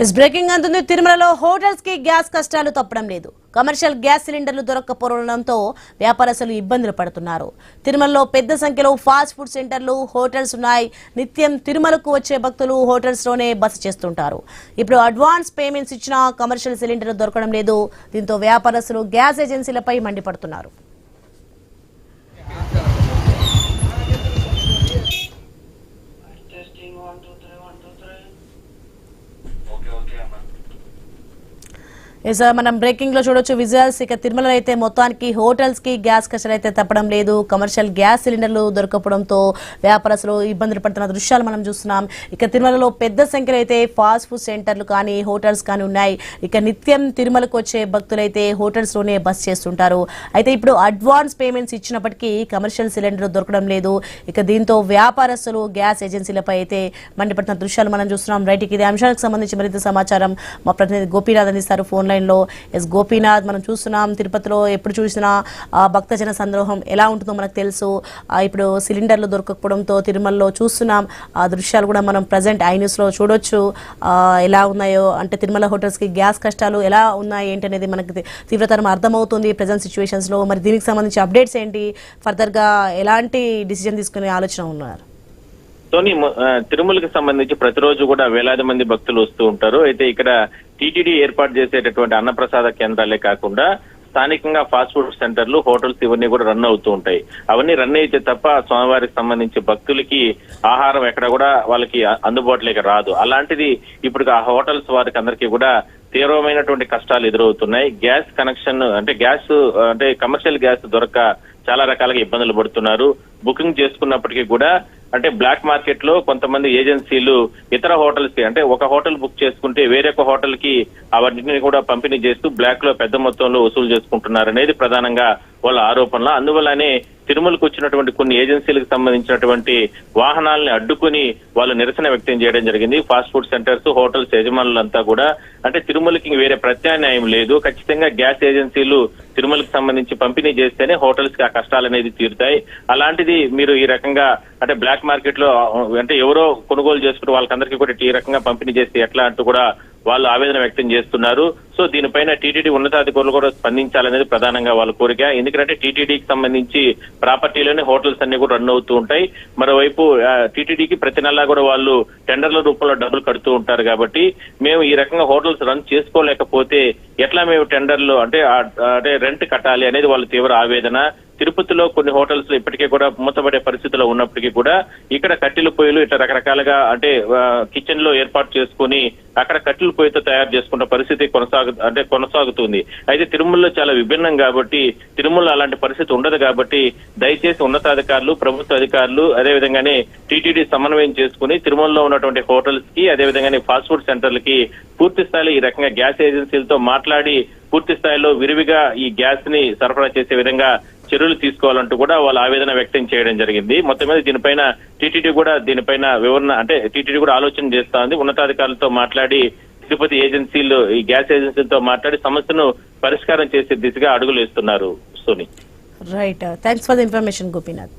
Is breaking అంటుంది. తిరుమలలో hotels కి గ్యాస్ కష్టాలు తప్పడం లేదు. కమర్షియల్ గ్యాస్ సిలిండర్లు దొరక్కపోవడంతో వ్యాపారస్తులు ఇబ్బందులు పడుతున్నారు. తిరుమలలో పెద్ద సంఖ్యలో ఫాస్ట్ ఫుడ్ సెంటర్లు, హోటల్స్ ఉన్నాయి. నిత్యం తిరుమలకు వచ్చే భక్తులు హోటల్స్ లోనే బస చేస్తుంటారు. ఇప్పుడు అడ్వాన్స్ పేమెంట్స్ ఇచ్చినా కమర్షియల్ సిలిండర్లు దొరకడం లేదు. దీంతో వ్యాపారస్తులు గ్యాస్ ఏజెన్సీలపై మండిపడుతున్నారు. మనం బ్రేకింగ్ లో చూడొచ్చు విజువల్స్. ఇక తిరుమల అయితే మొత్తానికి హోటల్స్ కి గ్యాస్ కష్టాలు అయితే తప్పడం లేదు. కమర్షియల్ గ్యాస్ సిలిండర్లు దొరకపోవడంతో వ్యాపారస్తులు ఇబ్బందులు పడుతున్న దృశ్యాలు మనం చూస్తున్నాం. ఇక తిరుమలలో పెద్ద సంఖ్యలో అయితే ఫాస్ట్ ఫుడ్ సెంటర్లు కానీ హోటల్స్ కానీ ఉన్నాయి. ఇక నిత్యం తిరుమలకు వచ్చే భక్తులైతే హోటల్స్ లోనే బస్ చేస్తుంటారు. అయితే ఇప్పుడు అడ్వాన్స్ పేమెంట్స్ ఇచ్చినప్పటికీ కమర్షియల్ సిలిండర్ దొరకడం లేదు. ఇక దీంతో వ్యాపారస్తులు గ్యాస్ ఏజెన్సీలపై అయితే మండిపడుతున్న దృశ్యాలు మనం చూస్తున్నాం. రైట్, ఇదే అంశానికి సంబంధించి మరింత సమాచారం మా ప్రతినిధి గోపీనాథ్ అందిస్తారు ఫోన్ లో. ఎస్ గోపీనాథ్, మనం చూస్తున్నాం తిరుపతిలో ఎప్పుడు చూసినా భక్తజన సంద్రోహం ఎలా ఉంటుందో మనకు తెలుసు. ఇప్పుడు సిలిండర్లు దొరకకపోవడంతో తిరుమలలో చూస్తున్నాం. ఆ దృశ్యాలు కూడా మనం ప్రజెంట్ ఐ న్యూస్ లో చూడొచ్చు. ఎలా ఉన్నాయో అంటే తిరుమల హోటల్స్ కి గ్యాస్ కష్టాలు ఎలా ఉన్నాయి ఏంటనేది మనకి తీవ్రతరం అర్థమవుతుంది ప్రెజెంట్ సిచ్యువేషన్స్ లో. మరి దీనికి సంబంధించి అప్డేట్స్ ఏంటి, ఫర్దర్ గా ఎలాంటి డిసిజన్ తీసుకునే ఆలోచన ఉన్నారు? తిరుమలకి సంబంధించి ప్రతిరోజు కూడా వేలాది మంది భక్తులు వస్తూ ఉంటారు. అయితే ఇక్కడ టీటీడీ ఏర్పాటు చేసేటటువంటి అన్నప్రసాద కేంద్రాలే కాకుండా స్థానికంగా ఫాస్ట్ ఫుడ్ సెంటర్లు, హోటల్స్ ఇవన్నీ కూడా రన్ అవుతూ ఉంటాయి. అవన్నీ రన్ అయితే తప్ప స్వామివారికి సంబంధించి భక్తులకి ఆహారం ఎక్కడ కూడా వాళ్ళకి అందుబాటులోకి రాదు. అలాంటిది ఇప్పుడు ఆ హోటల్స్ వారికి అందరికీ కూడా తీవ్రమైనటువంటి కష్టాలు ఎదురవుతున్నాయి. గ్యాస్ కనెక్షన్ అంటే కమర్షియల్ గ్యాస్ దొరక్క చాలా రకాలుగా ఇబ్బందులు పడుతున్నారు. బుకింగ్ చేసుకున్నప్పటికీ కూడా అంటే బ్లాక్ మార్కెట్ లో కొంతమంది ఏజెన్సీలు ఇతర హోటల్స్ కి అంటే ఒక హోటల్ బుక్ చేసుకుంటే వేరొక హోటల్ కి అవన్నీ కూడా పంపిణీ చేస్తూ బ్లాక్ లో పెద్ద మొత్తంలో వసూలు చేసుకుంటున్నారనేది ప్రధానంగా వాళ్ళ ఆరోపణలు. అందువల్లనే తిరుమలకు వచ్చినటువంటి కొన్ని ఏజెన్సీలకు సంబంధించినటువంటి వాహనాలని అడ్డుకుని వాళ్ళు నిరసన వ్యక్తం చేయడం జరిగింది. ఫాస్ట్ ఫుడ్ సెంటర్స్, హోటల్స్ యజమానులంతా కూడా అంటే తిరుమలకి వేరే ప్రత్యామ్నాయం లేదు, ఖచ్చితంగా గ్యాస్ ఏజెన్సీలు తిరుమలకు సంబంధించి పంపిణీ చేస్తేనే హోటల్స్ కి ఆ కష్టాలు అనేది తీరుతాయి. అలాంటిది మీరు ఈ రకంగా అంటే బ్లాక్ మార్కెట్ లో అంటే ఎవరో కొనుగోలు చేసుకుంటూ వాళ్ళకందరికీ కూడా ఈ రకంగా పంపిణీ చేస్తే ఎట్లా అంటూ కూడా వాళ్ళు ఆవేదన వ్యక్తం చేస్తున్నారు. సో దీనిపైన టీటీడీ ఉన్నతాధికారులు కూడా స్పందించాలనేది ప్రధానంగా వాళ్ళ కోరిక. ఎందుకంటే టీటీడీకి సంబంధించి ప్రాపర్టీలోనే హోటల్స్ అన్ని కూడా రన్ అవుతూ ఉంటాయి. మరోవైపు టీటీడీకి ప్రతి నెలా కూడా వాళ్ళు టెండర్ల రూపంలో డబ్బులు కడుతూ ఉంటారు. కాబట్టి మేము ఈ రకంగా హోటల్స్ రన్ చేసుకోలేకపోతే ఎట్లా మేము టెండర్లు అంటే రెంట్ కట్టాలి అనేది వాళ్ళ తీవ్ర ఆవేదన. తిరుపతిలో కొన్ని హోటల్స్ లో ఇప్పటికే కూడా మూతపడే పరిస్థితిలో ఉన్నప్పటికీ కూడా ఇక్కడ కట్టెల పొయ్యిలు ఇట్లా రకరకాలుగా అంటే కిచెన్ లో ఏర్పాటు చేసుకుని అక్కడ కట్టెల పొయ్యితో తయారు చేసుకున్న పరిస్థితి కొనసాగుతుంది. అయితే తిరుమలలో చాలా విభిన్నం కాబట్టి తిరుమలలో అలాంటి పరిస్థితి ఉండదు. కాబట్టి దయచేసి ఉన్నతాధికారులు, ప్రభుత్వ అధికారులు అదేవిధంగానే టీటీడీ సమన్వయం చేసుకుని తిరుమలలో ఉన్నటువంటి హోటల్స్ కి అదేవిధంగానే ఫాస్ట్ ఫుడ్ సెంటర్లకి పూర్తి స్థాయిలో ఈ రకంగా గ్యాస్ ఏజెన్సీలతో మాట్లాడి పూర్తి స్థాయిలో విరివిగా ఈ గ్యాస్ ని సరఫరా చేసే విధంగా చర్యలు తీసుకోవాలంటూ కూడా వాళ్ళు ఆవేదన వ్యక్తం చేయడం జరిగింది. మొత్తం మీద దీనిపైన టీటీడీ కూడా దీనిపైన వివరణ అంటే టీటీడీ కూడా ఆలోచన చేస్తా ఉంది. ఉన్నతాధికారులతో మాట్లాడి తిరుపతి ఏజెన్సీలు ఈ గ్యాస్ ఏజెన్సీలతో మాట్లాడి సమస్యను పరిష్కారం చేసే దిశగా అడుగులు వేస్తున్నారు. Soni, right, thanks for the information Gopinath.